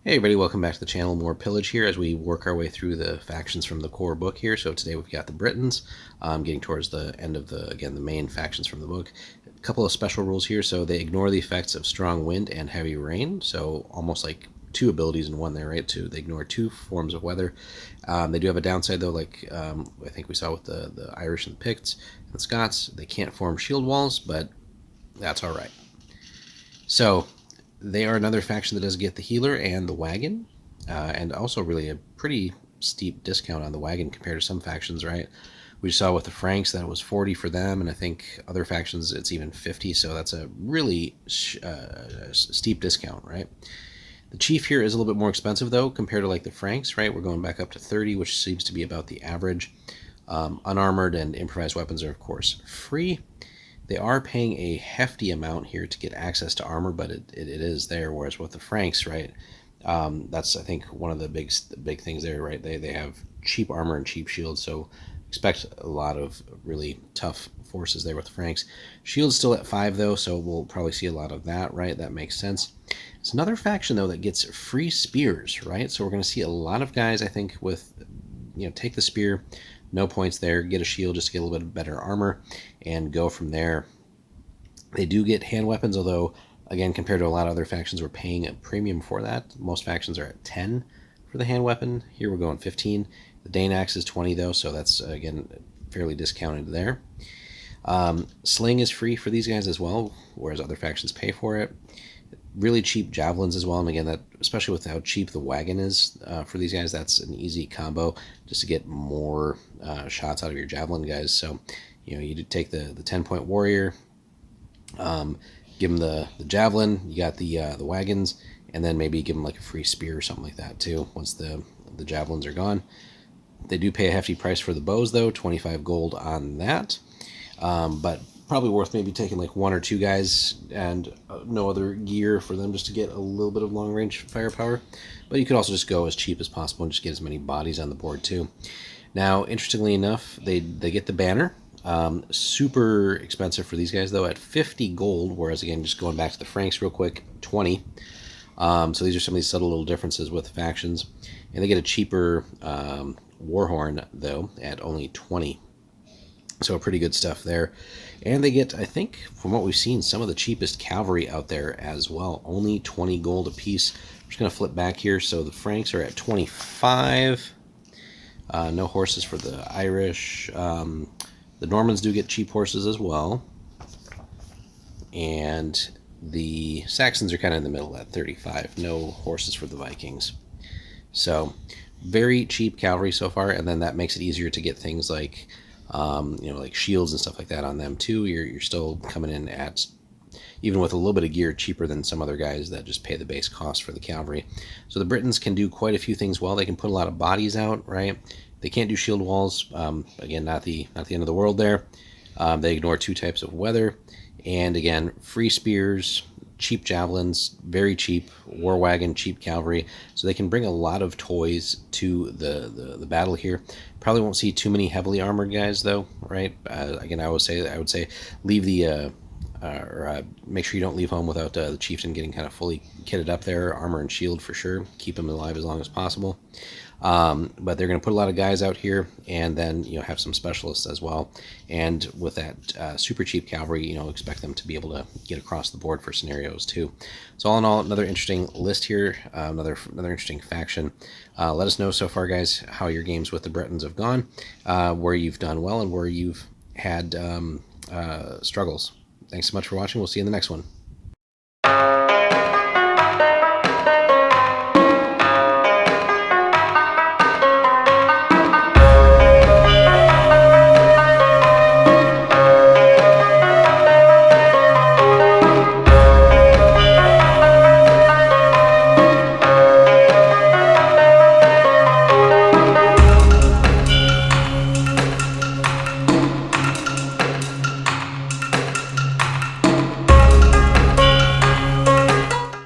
Hey everybody, welcome back to the channel. More Pillage here as we work our way through the factions from the core book here. So today we've got the Bretons, getting towards the end of the main factions from the book. A couple of special rules here. So they ignore the effects of strong wind and heavy rain. So almost like two abilities in one there, right? They ignore two forms of weather. They do have a downside though, like I think we saw with the Irish and the Picts and Scots. They can't form shield walls, but that's all right. So they are another faction that does get the healer and the wagon, and also really a pretty steep discount on the wagon compared to some factions, right? We saw with the Franks that it was 40 for them, and I think other factions it's even 50, so that's a really steep discount, right? The chief here is a little bit more expensive though compared to like the Franks, right? We're going back up to 30, which seems to be about the average. Unarmored and improvised weapons are of course free. They are paying a hefty amount here to get access to armor, but it is there. Whereas with the Franks, right, that's I think one of the big things there, right? They have cheap armor and cheap shields, so expect a lot of really tough forces there with the Franks. Shield's still at 5 though, so we'll probably see a lot of that, right? That makes sense. It's another faction though that gets free spears, right? So we're going to see a lot of guys, I think, with take the spear. No points there, get a shield just to get a little bit better armor, and go from there. They do get hand weapons, although, again, compared to a lot of other factions, we're paying a premium for that. Most factions are at 10 for the hand weapon. Here we're going 15. The Dane axe is 20, though, so that's, again, fairly discounted there. Sling is free for these guys as well, whereas other factions pay for it. Really cheap javelins as well, and again, that especially with how cheap the wagon is for these guys, that's an easy combo just to get more shots out of your javelin guys. So you take the 10-point warrior, give them the javelin, you got the wagons, and then maybe give them like a free spear or something like that too once the javelins are gone. They do pay a hefty price for the bows though, 25 gold on that, but probably worth maybe taking like one or two guys and no other gear for them just to get a little bit of long range firepower. But you could also just go as cheap as possible and just get as many bodies on the board too. Now, interestingly enough, they get the banner. Super expensive for these guys though at 50 gold, whereas again, just going back to the Franks real quick, 20. So these are some of these subtle little differences with factions. And they get a cheaper Warhorn though at only 20. So pretty good stuff there. And they get, I think, from what we've seen, some of the cheapest cavalry out there as well. Only 20 gold a piece. I'm just going to flip back here. So the Franks are at 25. No horses for the Irish. The Normans do get cheap horses as well. And the Saxons are kind of in the middle at 35. No horses for the Vikings. So very cheap cavalry so far. And then that makes it easier to get things like like shields and stuff like that on them too. You're still coming in at, even with a little bit of gear, cheaper than some other guys that just pay the base cost for the cavalry. So the Britons can do quite a few things well. They can put a lot of bodies out, right? They can't do shield walls. Again, not the end of the world there. They ignore 2 types of weather, and again, free spears, cheap javelins, very cheap war wagon, cheap cavalry, so they can bring a lot of toys to the battle here. Probably won't see too many heavily armored guys though, right? Again, I would say leave the make sure you don't leave home without the chieftain getting kind of fully kitted up there, armor and shield for sure. Keep him alive as long as possible. But they're going to put a lot of guys out here, and then have some specialists as well. And with that super cheap cavalry, expect them to be able to get across the board for scenarios too. So all in all, another interesting list here, another interesting faction. Let us know so far, guys, how your games with the Bretons have gone, where you've done well and where you've had struggles. Thanks so much for watching. We'll see you in the next one.